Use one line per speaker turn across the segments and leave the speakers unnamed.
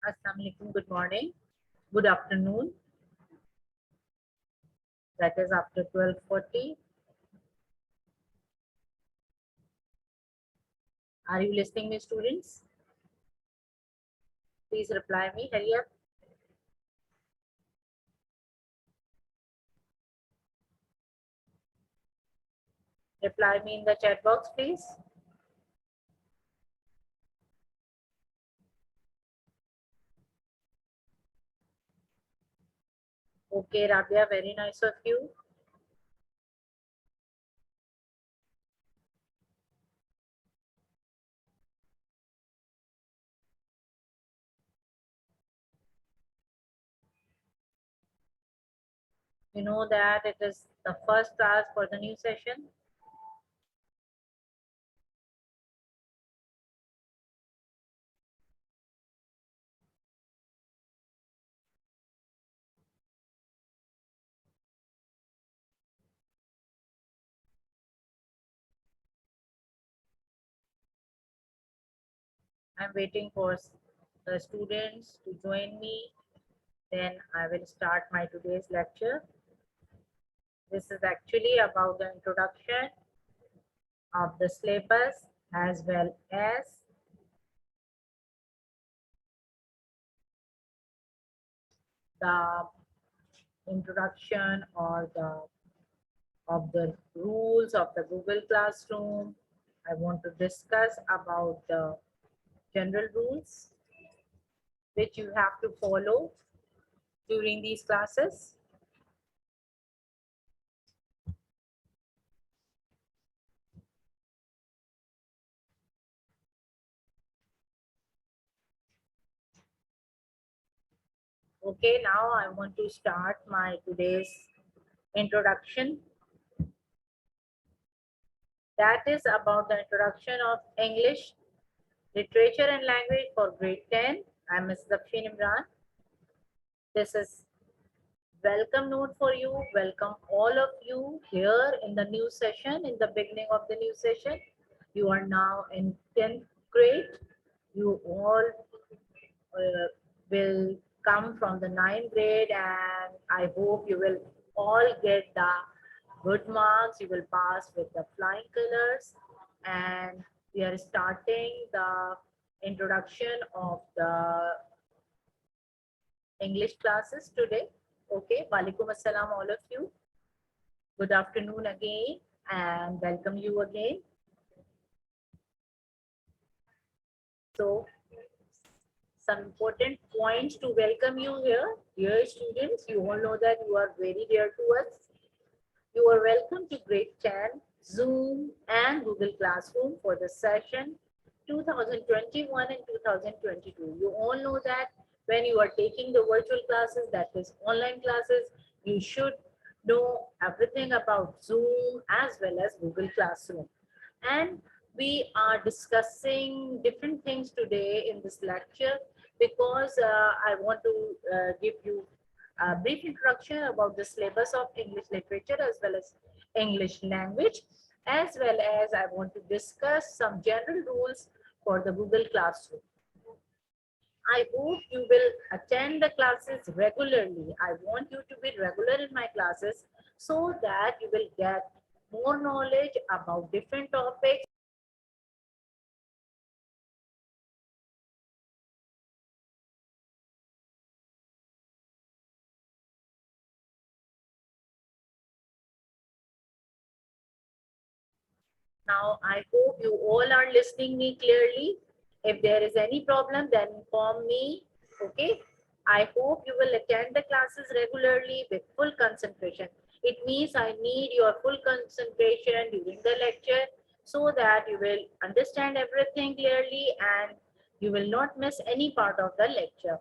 Assalamu alaikum, good morning, good afternoon. That is after 12:40. Are you listening, me students? Please reply me, hurry up. Reply me in the chat box, please. Okay, Rabia, very nice of you. You know that it is the first class for the new session. I'm waiting for the students to join me. Then I will start my today's lecture. This is actually about the introduction of the syllabus as well as the introduction or the of the rules of the Google Classroom. I want to discuss about the general rules which you have to follow during these classes. Okay, now I want to start my today's introduction. That is about the introduction of English literature and language for grade 10. I'm Ms. Dakshin Imran. This is welcome note for you. Welcome all of you here in the new session, in the beginning of the new session. You are now in 10th grade. You all will come from the 9th grade, and I hope you will all get the good marks. You will pass with the flying colors, and we are starting the introduction of the English classes today. Okay, Walaikum Assalam, all of you. Good afternoon again, and welcome you again. So, some important points to welcome you here. Dear students, you all know that you are very dear to us. You are welcome to grade 10, Zoom and Google Classroom for the session 2021 and 2022. You all know that when you are taking the virtual classes, that is online classes, you should know everything about Zoom as well as Google Classroom. And we are discussing different things today in this lecture because I want to give you a brief introduction about the syllabus of English literature as well as English language, as well as I want to discuss some general rules for the Google Classroom. I hope you will attend the classes regularly. I want you to be regular in my classes so that you will get more knowledge about different topics. Now, I hope you all are listening me clearly. If there is any problem, then inform me. Okay. I hope you will attend the classes regularly with full concentration. It means I need your full concentration during the lecture so that you will understand everything clearly and you will not miss any part of the lecture.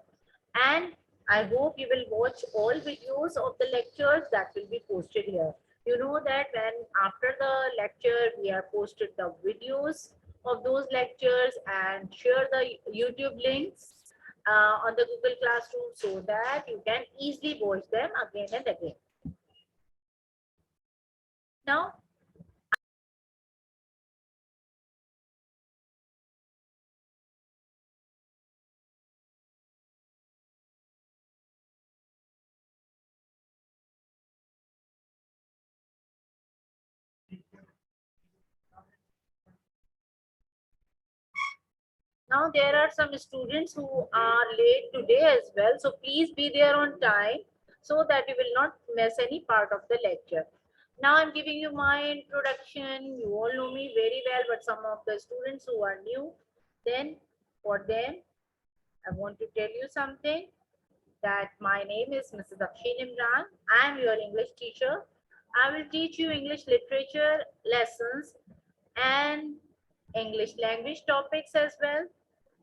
And I hope you will watch all videos of the lectures that will be posted here. You know that when after the lecture we are posted the videos of those lectures and share the YouTube links on the Google Classroom so that you can easily watch them again and again. Now, Now there are some students who are late today as well. So please be there on time so that you will not miss any part of the lecture. Now I'm giving you my introduction. You all know me very well, but some of the students who are new, then for them, I want to tell you something that my name is Mrs. Afshin Imran. I am your English teacher. I will teach you English literature lessons and English language topics as well.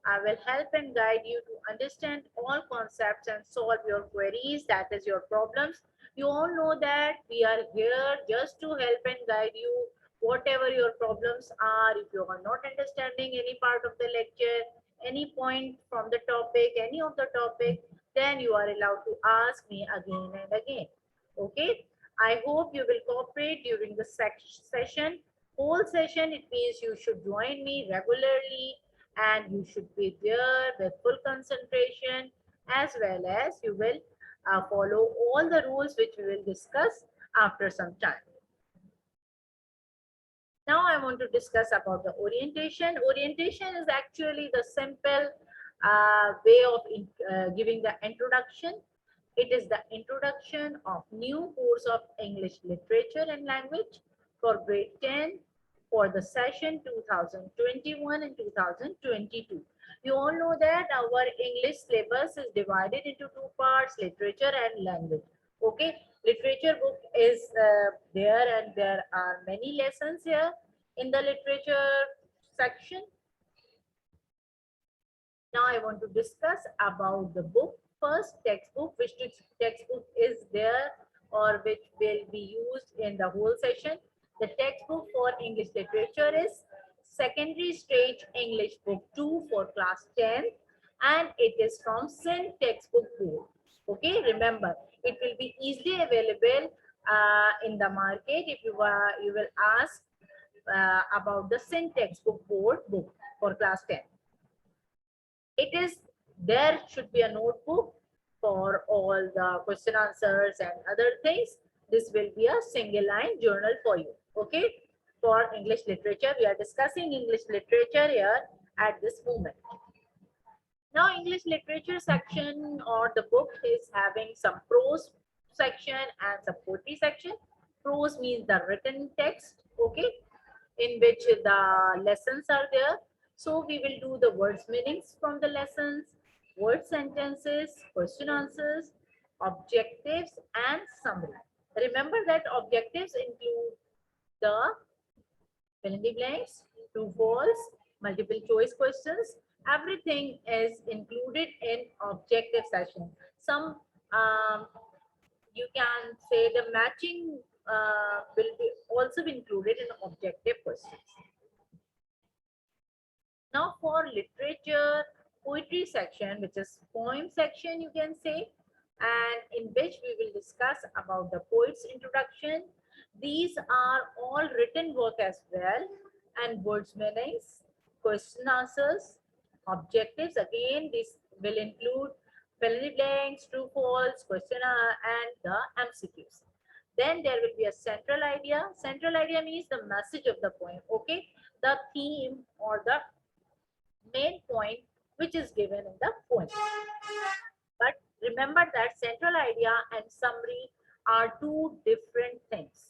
I will help and guide you to understand all concepts and solve your queries, that is your problems. You all know that we are here just to help and guide you whatever your problems are. If you are not understanding any part of the lecture, any point from the topic, any of the topic, then you are allowed to ask me again and again. Okay. I hope you will cooperate during the session. Whole session, it means you should join me regularly and you should be there with full concentration, as well as you will follow all the rules which we will discuss after some time. Now I want to discuss about the orientation. Orientation is actually the simple way of giving the introduction. It is the introduction of new course of English literature and language for grade 10 for the session 2021 and 2022. You all know that our English syllabus is divided into two parts, literature and language. Okay, literature book is there, and there are many lessons here in the literature section. Now I want to discuss about the book. First, textbook. Which textbook is there or which will be used in the whole session? The textbook for English literature is Secondary Stage English Book 2 for class 10, and it is from St. Textbook Board. Okay, remember, it will be easily available in the market. If you will ask about the St. Textbook Board book for class 10. It is, there should be a notebook for all the question answers and other things. This will be a single line journal for you. Okay, for English literature, we are discussing English literature here at this moment. Now English literature section or the book is having some prose section and some poetry section. Prose means the written text, okay, in which the lessons are there. So we will do the words meanings from the lessons, word sentences, question answers, objectives and summary. Remember that objectives include the fill in the blanks, true, false, multiple choice questions. Everything is included in objective session. Some you can say the matching will be also be included in objective questions. Now for literature, poetry section, which is poem section, you can say, and in which we will discuss about the poet's introduction. These are all written work as well, and words meanings, question answers, objectives. Again, this will include fill in the blanks, true, false, question and the MCQs. Then there will be a central idea. Central idea means the message of the poem. Okay, the theme or the main point which is given in the poem. But remember that central idea and summary are two different things.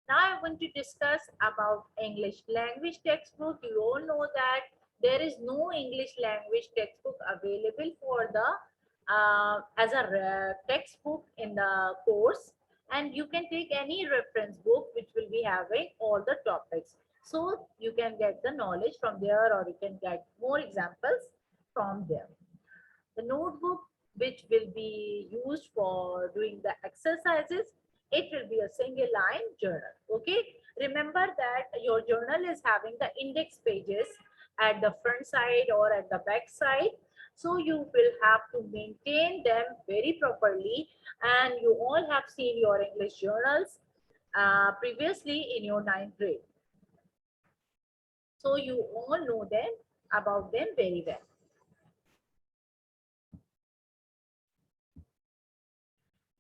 Now I want to discuss about English language textbook. You all know that there is no English language textbook available for the as a textbook in the course, and you can take any reference book which will be having all the topics. So you can get the knowledge from there, or you can get more examples from there. The notebook which will be used for doing the exercises, it will be a single line journal. Okay, remember that your journal is having the index pages at the front side or at the back side, so you will have to maintain them very properly. And you all have seen your English journals previously in your 9th grade, so you all know them about them very well.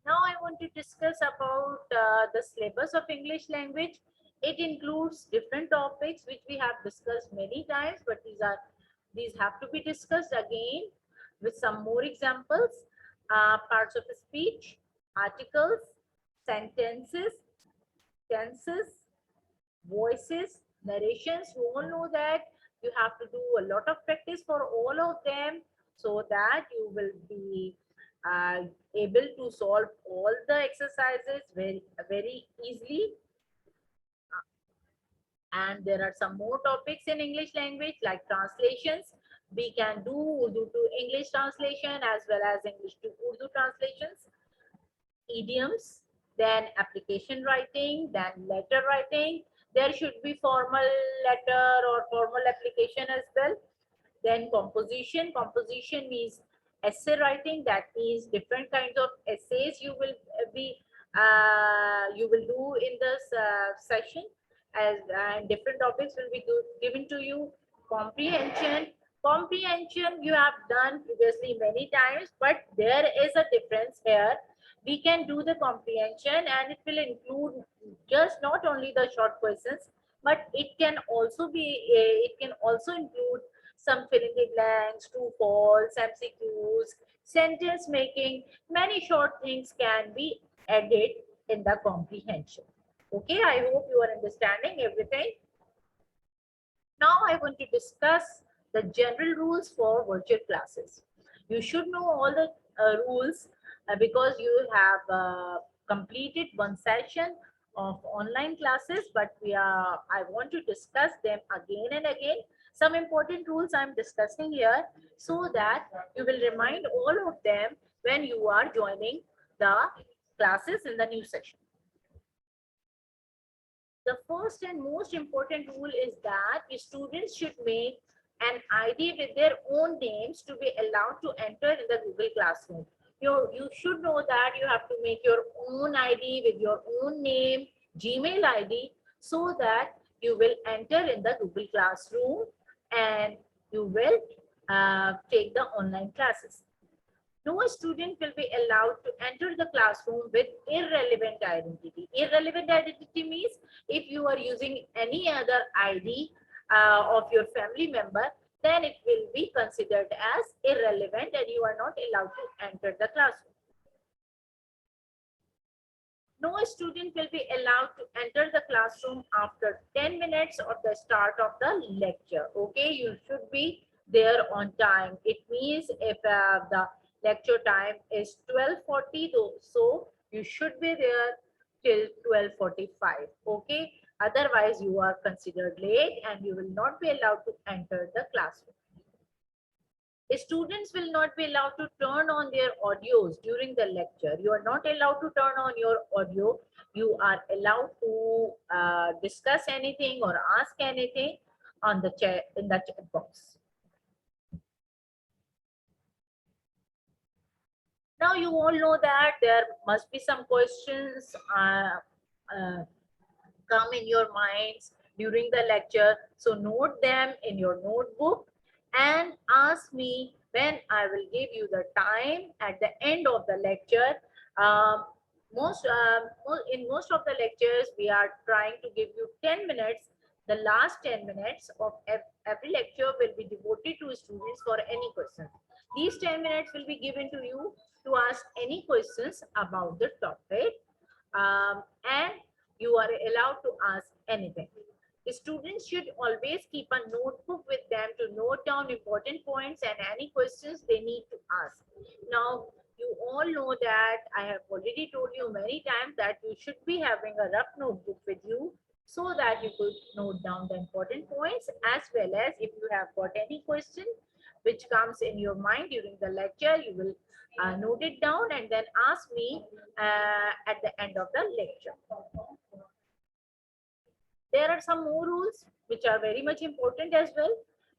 Now I want to discuss about the syllabus of English language. It includes different topics which we have discussed many times, but these have to be discussed again with some more examples. Parts of speech, articles, sentences, tenses, voices, narrations. You all know that you have to do a lot of practice for all of them so that you will be uh, able to solve all the exercises very easily. And there are some more topics in English language like translations. We can do Urdu to English translation as well as English to Urdu translations, idioms, then application writing, then letter writing. There should be formal letter or formal application as well. Then composition. Composition means essay writing. That means different kinds of essays you will do in this session, as and different topics will be given to you. Comprehension. Comprehension you have done previously many times, but there is a difference here. We can do the comprehension and it will include just not only the short questions, but it can also include some fill in the blanks, true, false, MCQs, sentence making. Many short things can be added in the comprehension. Okay, I hope you are understanding everything. Now I want to discuss the general rules for virtual classes. You should know all the rules because you have completed one session of online classes, but I want to discuss them again and again. Some important rules I'm discussing here so that you will remind all of them when you are joining the classes in the new session. The first and most important rule is that students should make an ID with their own names to be allowed to enter in the Google Classroom. You should know that you have to make your own ID with your own name, Gmail ID, so that you will enter in the Google Classroom and you will take the online classes. No student will be allowed to enter the classroom with irrelevant identity. Irrelevant identity means if you are using any other ID of your family member, then it will be considered as irrelevant and you are not allowed to enter the classroom. No student will be allowed to enter the classroom after 10 minutes of the start of the lecture. Okay, you should be there on time. It means if the lecture time is 12:40, so you should be there till 12:45. Okay, otherwise you are considered late and you will not be allowed to enter the classroom. Students will not be allowed to turn on their audios during the lecture. You are not allowed to turn on your audio. You are allowed to discuss anything or ask anything on the chat in the chat box. Now you all know that there must be some questions come in your minds during the lecture. So note them in your notebook and ask me when I will give you the time at the end of the lecture. In most of the lectures, we are trying to give you 10 minutes. The last 10 minutes of every lecture will be devoted to students for any question. These 10 minutes will be given to you to ask any questions about the topic. And you are allowed to ask anything. The students should always keep a notebook with them to note down important points and any questions they need to ask. Now, you all know that I have already told you many times that you should be having a rough notebook with you so that you could note down the important points, as well as if you have got any question which comes in your mind during the lecture, you will note it down and then ask me at the end of the lecture. There are some more rules which are very much important as well.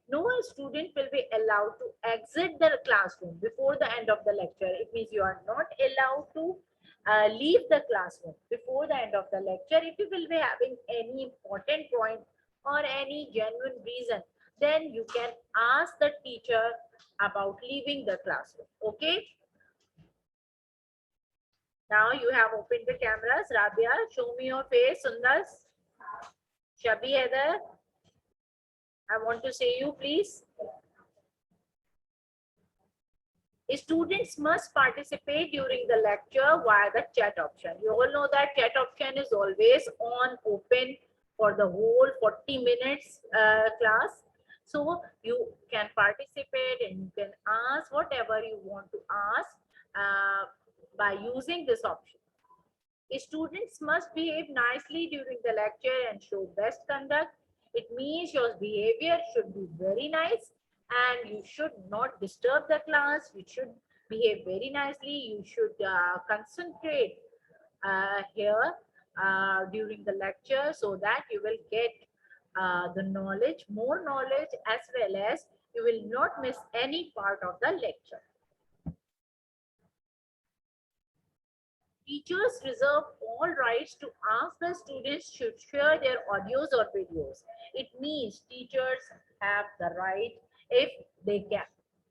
No student will be allowed to exit the classroom before the end of the lecture. It means you are not allowed to leave the classroom before the end of the lecture. If you will be having any important point or any genuine reason, then you can ask the teacher about leaving the classroom. Okay. Now you have opened the cameras. Rabia, show me your face. Sundar. Shabi Heather, I want to say you, please. Students must participate during the lecture via the chat option. You all know that chat option is always on open for the whole 40 minutes class. So you can participate and you can ask whatever you want to ask by using this option. Students must behave nicely during the lecture and show best conduct. It means your behavior should be very nice and you should not disturb the class. You should behave very nicely. You should concentrate here during the lecture so that you will get the knowledge, more knowledge, as well as you will not miss any part of the lecture. Teachers reserve all rights to ask the students should share their audios or videos. It means teachers have the right if they can.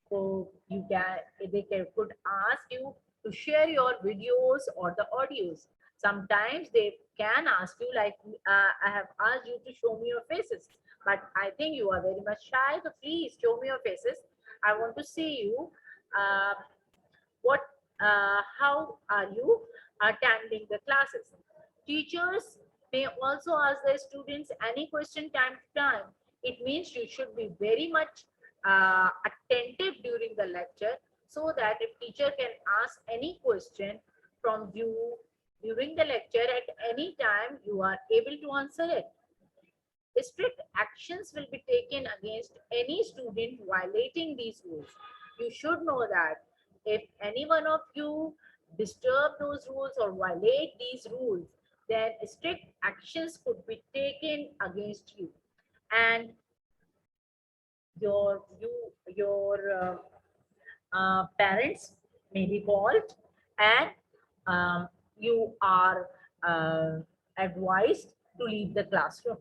So could ask you to share your videos or the audios. Sometimes they can ask you like I have asked you to show me your faces, but I think you are very much shy. So please show me your faces. I want to see you. Uh, what how are you attending the classes? Teachers may also ask the students any question time to time. It means you should be very much attentive during the lecture so that if teacher can ask any question from you during the lecture at any time, you are able to answer it. Strict actions will be taken against any student violating these rules. You should know that if any one of you disturb those rules or violate these rules, then strict actions could be taken against you. And your parents may be called and you are advised to leave the classroom.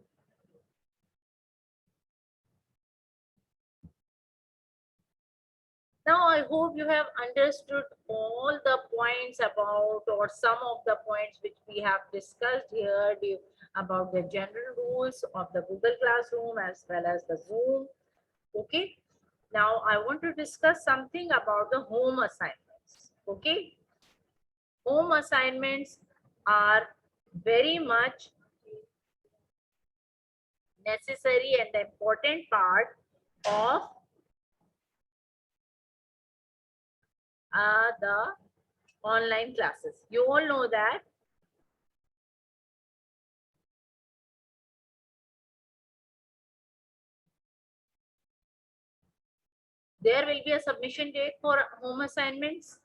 Now, I hope you have understood all the points about or some of the points which we have discussed here about the general rules of the Google Classroom as well as the Zoom. Okay. Now, I want to discuss something about the home assignments. Okay. Home assignments are very much necessary and the important part of the online classes. You all know that there will be a submission date for home assignments.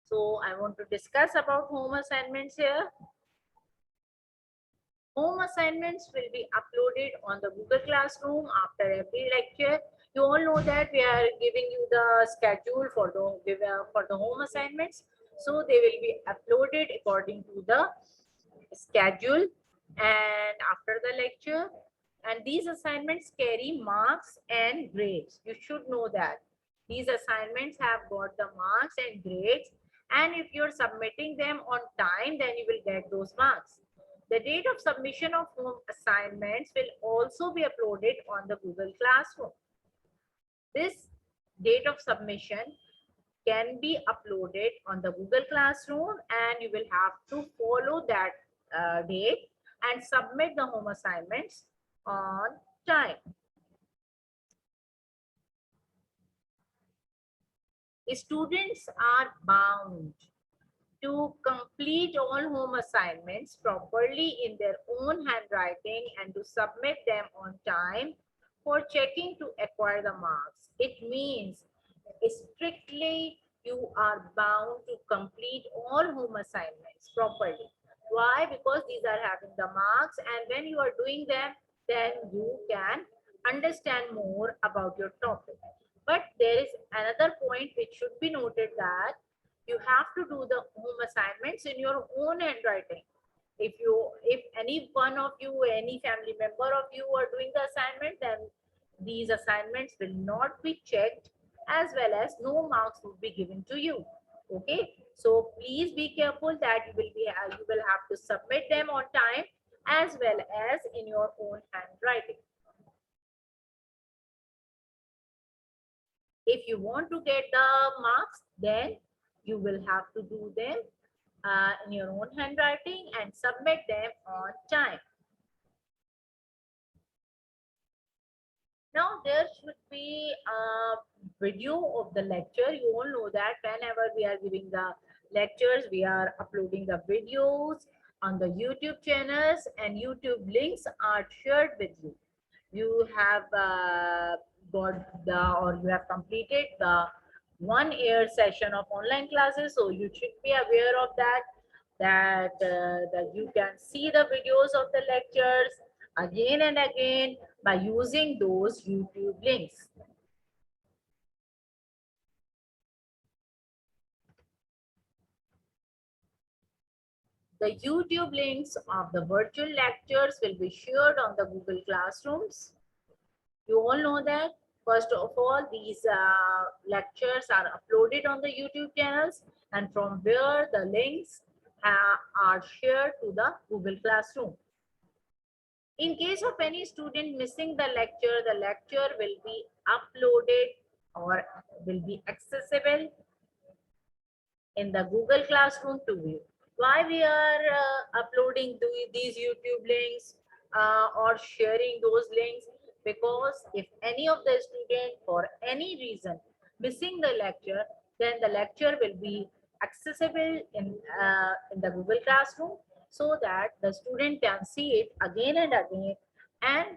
So I want to discuss about home assignments here. Home assignments will be uploaded on the Google Classroom after every lecture. You all know that we are giving you the schedule for the home assignments. So they will be uploaded according to the schedule and after the lecture. And these assignments carry marks and grades. You should know that. These assignments have got the marks and grades. And if you're submitting them on time, then you will get those marks. The date of submission of home assignments will also be uploaded on the Google Classroom. This date of submission can be uploaded on the Google Classroom and you will have to follow that date and submit the home assignments on time. Students are bound to complete all home assignments properly in their own handwriting and to submit them on time for checking to acquire the marks. It means strictly you are bound to complete all home assignments properly. Why? Because these are having the marks and when you are doing them, then you can understand more about your topic. But there is another point which should be noted that you have to do the home assignments in your own handwriting. If any one of you, any family member of you are doing the assignment, then these assignments will not be checked as well as no marks will be given to you. Okay, so please be careful that you will have to submit them on time as well as in your own handwriting. If you want to get the marks, then you will have to do them in your own handwriting and submit them on time. Now there should be a video of the lecture. You all know that whenever we are giving the lectures, we are uploading the videos on the YouTube channels and YouTube links are shared with you. You have got the or you have completed the 1 year session of online classes, so you should be aware of that you can see the videos of the lectures again and again by using those YouTube links. The YouTube links of the virtual lectures will be shared on the Google Classrooms. You all know that. First of all, these lectures are uploaded on the YouTube channels, and from where the links are shared to the Google Classroom. In case of any student missing the lecture will be uploaded or will be accessible in the Google Classroom to view. Why we are uploading these YouTube links or sharing those links? Because if any of the student for any reason missing the lecture, then the lecture will be accessible in the Google Classroom so that the student can see it again and again and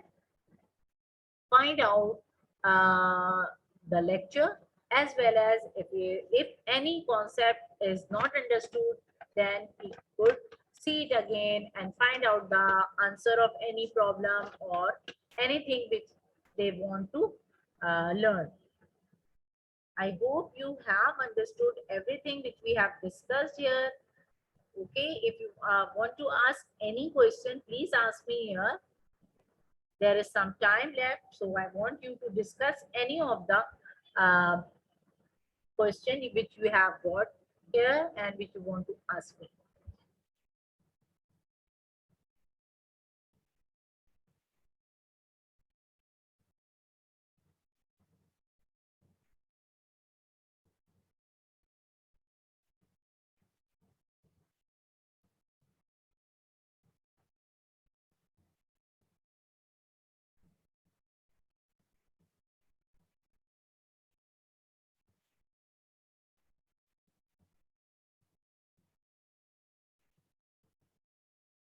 find out uh, the lecture, as well as if any concept is not understood, then he could see it again and find out the answer of any problem or anything which they want to learn. I hope you have understood everything which we have discussed here. Okay, if you want to ask any question, please ask me here. There is some time left, so I want you to discuss any of the uh, question which you have got here and which you want to ask me.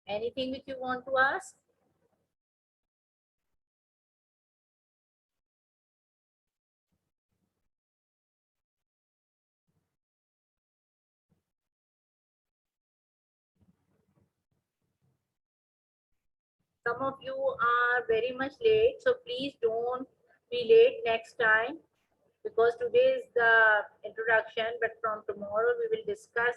Anything which you want to ask? Some of you are very much late, so please don't be late next time, because today is the introduction, but from tomorrow we will discuss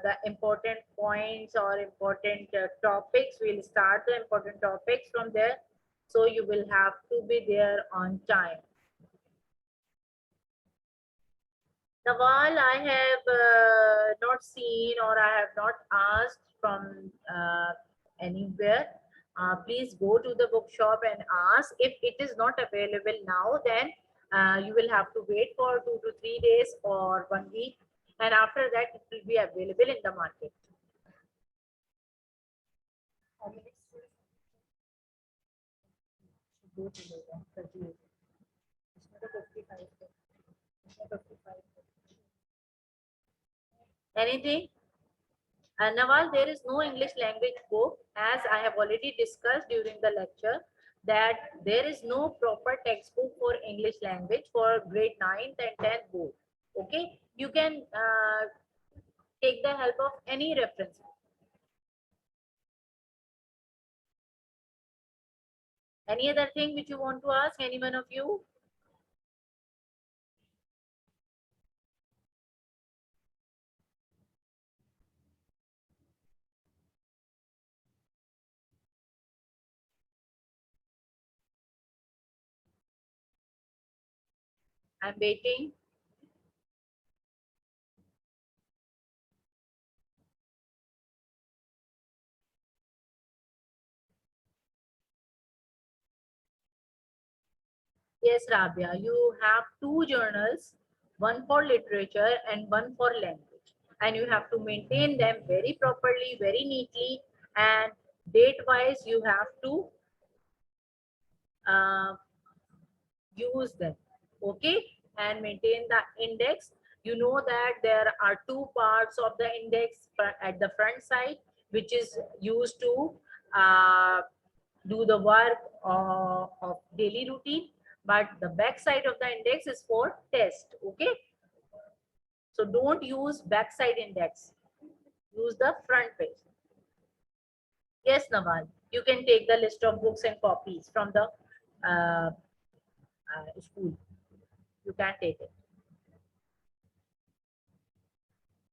the important points or important topics. We'll start the important topics from there, so you will have to be there on time. Nawal, I have not seen or I have not asked from anywhere. Please go to the bookshop and ask. If it is not available now, then you will have to wait for 2 to 3 days or 1 week. And after that, it will be available in the market. How many go to the 38? It's not a 55. It's not a 55. Anything? Nawal, there is no English language book, as I have already discussed during the lecture that there is no proper textbook for English language for grade 9th and 10th board. Okay, you can take the help of any reference. Any other thing which you want to ask, any one of you? I'm waiting. Yes, Rabia, you have two journals, one for literature and one for language. And you have to maintain them very properly, very neatly, and date-wise, you have to uh, use them. Okay, and maintain the index. You know that there are two parts of the index at the front side, which is used to do the work of daily routine, but the back side of the index is for test. Okay, so don't use backside index, use the front page. Yes, Naval, you can take the list of books and copies from the school. You can take it.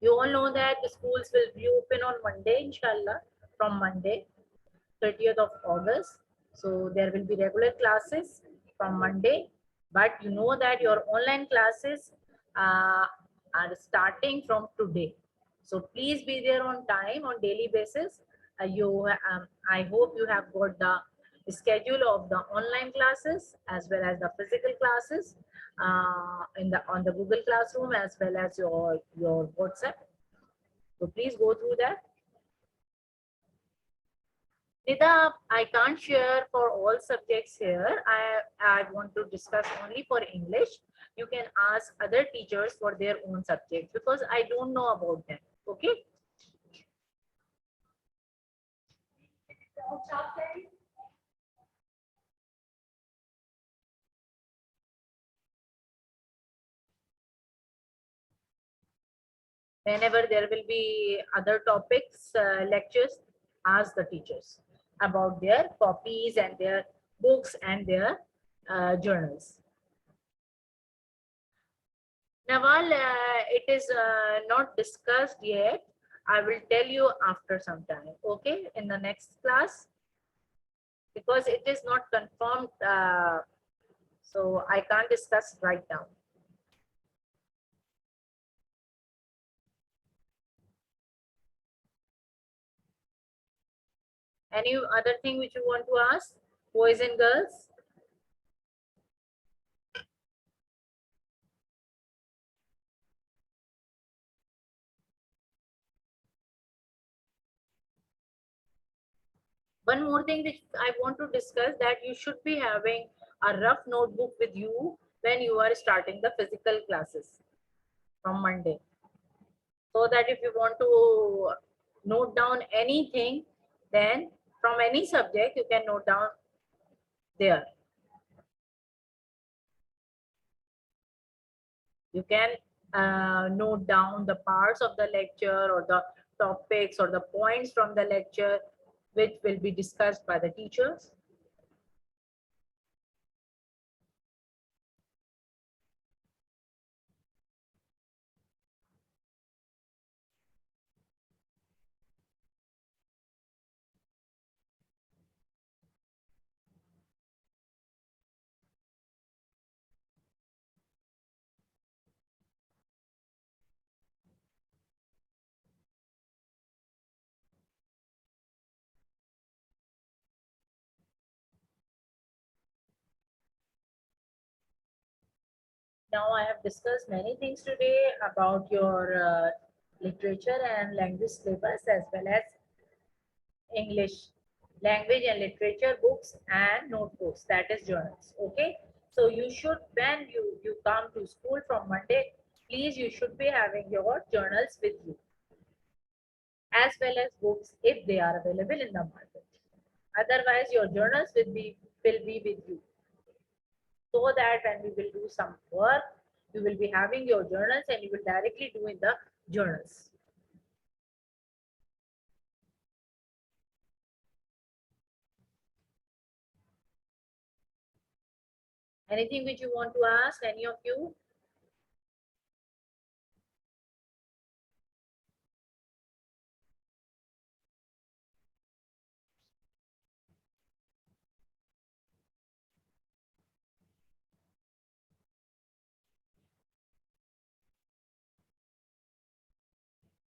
You all know that the schools will be open on Monday, inshallah, from Monday, 30th of August. So there will be regular classes from Monday, but you know that your online classes are starting from today. So please be there on time on daily basis. I hope you have got the schedule of the online classes as well as the physical classes in the on the Google Classroom as well as your WhatsApp. So please go through that. Nida, I can't share for all subjects here. I want to discuss only for English. You can ask other teachers for their own subjects because I don't know about them. Okay. Whenever there will be other topics, lectures, ask the teachers about their copies and their books and their journals. Nawal, it is not discussed yet. I will tell you after some time, okay, in the next class, because it is not confirmed, so I can't discuss right now. Any other thing which you want to ask, boys and girls? One more thing which I want to discuss, that you should be having a rough notebook with you when you are starting the physical classes from Monday. So that if you want to note down anything, then from any subject, you can note down there. You can note down the parts of the lecture or the topics or the points from the lecture which will be discussed by the teachers. Now I have discussed many things today about your literature and language syllabus as well as English language and literature books and notebooks, that is journals. Okay, so you should, when you come to school from Monday, please you should be having your journals with you as well as books if they are available in the market. Otherwise your journals will be with you, so that when we will do some work, you will be having your journals and you will directly do in the journals. Anything which you want to ask, any of you?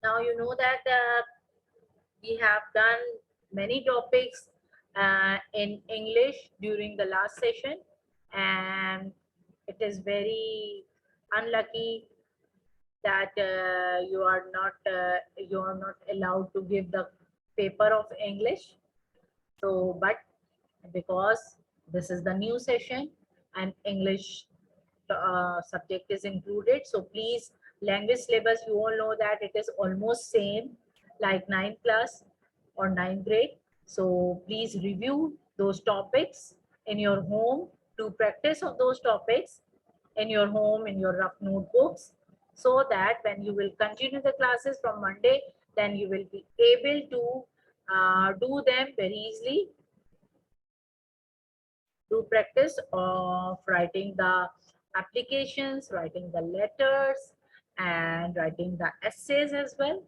Now you know that we have done many topics in English during the last session, and it is very unlucky that you are not allowed to give the paper of English. So, but because this is the new session and English subject is included, so please, language syllabus, you all know that it is almost same like 9th class or 9th grade. So please review those topics in your home, do practice of those topics in your home, in your rough notebooks, so that when you will continue the classes from Monday, then you will be able to do them very easily. Do practice of writing the applications, writing the letters, and writing the essays as well.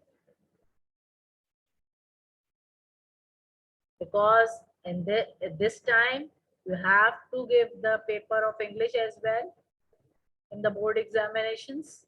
Because in this time, you have to give the paper of English as well in the board examinations.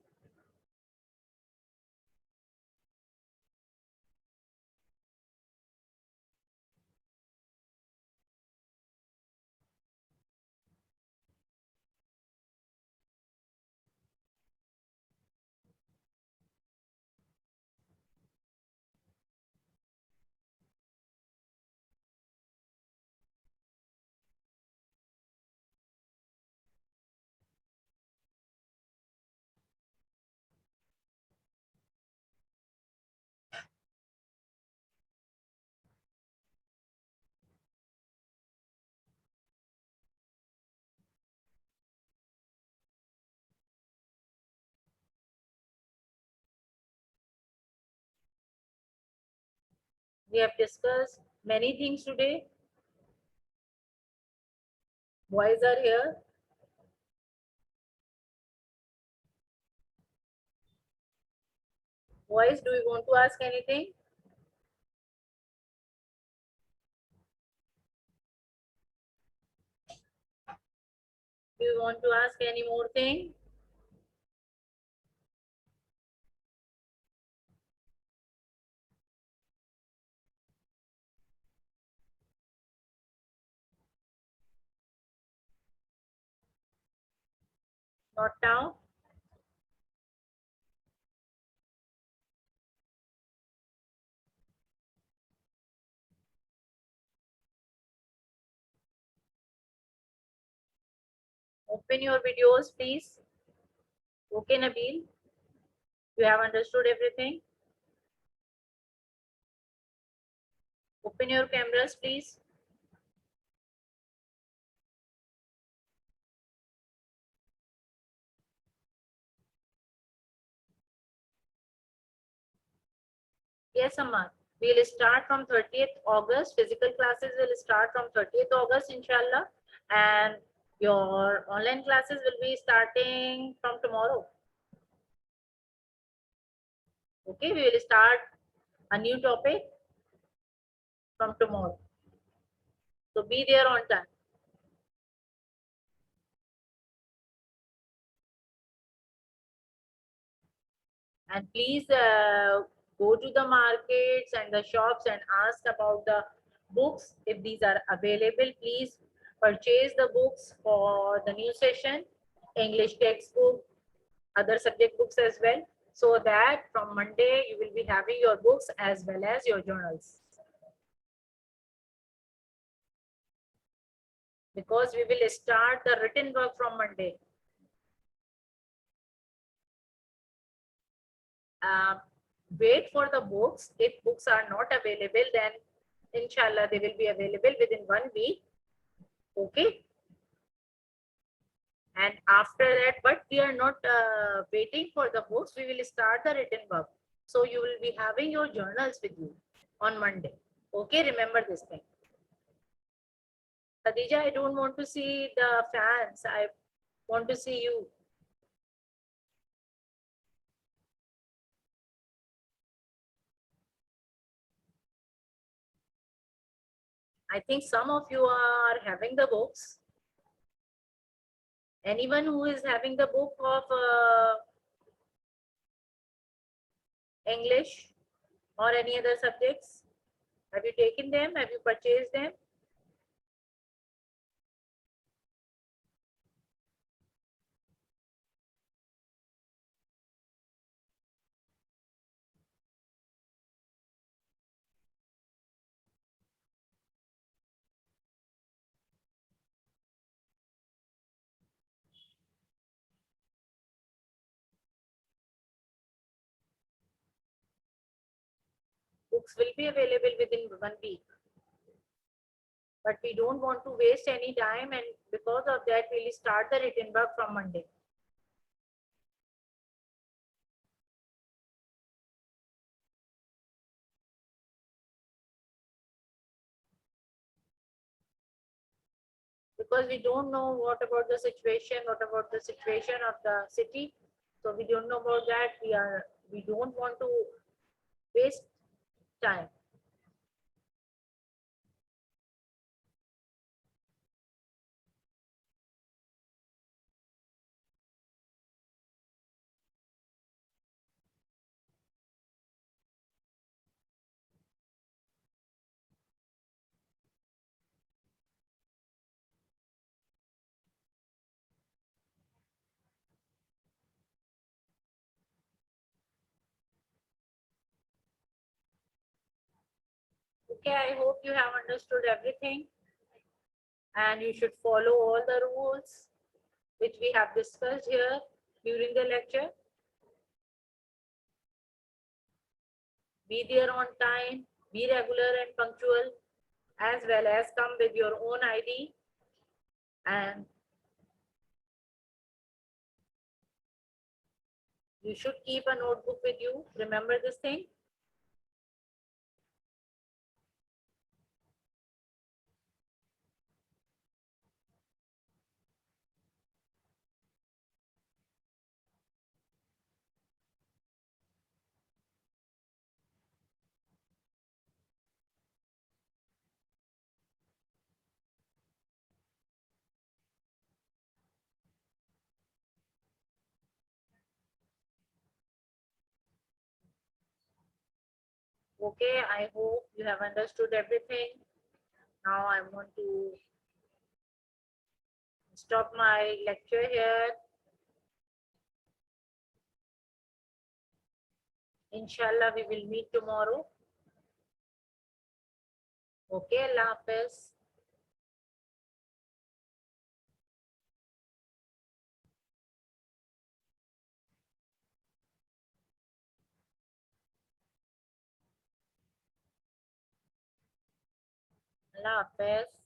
We have discussed many things today. Boys are here. Boys, do you want to ask anything? Do you want to ask any more thing? Not now. Open your videos, please. Okay, Nabil. You have understood everything? Open your cameras, please. Yes, Amar. We'll start from 30th August. Physical classes will start from 30th August, inshallah. And your online classes will be starting from tomorrow. Okay, we will start a new topic from tomorrow. So be there on time. And please go to the markets and the shops and ask about the books. If these are available, please purchase the books for the new session, English textbook, other subject books as well, so that from Monday you will be having your books as well as your journals. Because we will start the written work from Monday. Wait for the books. If books are not available, then inshallah they will be available within 1 week. Okay. And after that, but we are not waiting for the books. We will start the written work. So you will be having your journals with you on Monday. Okay, remember this thing. Khadija, I don't want to see the fans. I want to see you. I think some of you are having the books. Anyone who is having the book of English or any other subjects? Have you taken them? Have you purchased them? books will be available within 1 week. But we don't want to waste any time, and because of that, we'll start the written work from Monday. Because we don't know what about the situation of the city. So we don't know about that. We don't want to waste time. Okay, I hope you have understood everything, and you should follow all the rules which we have discussed here during the lecture. Be there on time, be regular and punctual, as well as come with your own ID, and you should keep a notebook with you. Remember this thing. Okay, I hope you have understood everything. Now I want to stop my lecture here. Inshallah, we will meet tomorrow. Okay, Allah Hafiz. Allah Hafiz.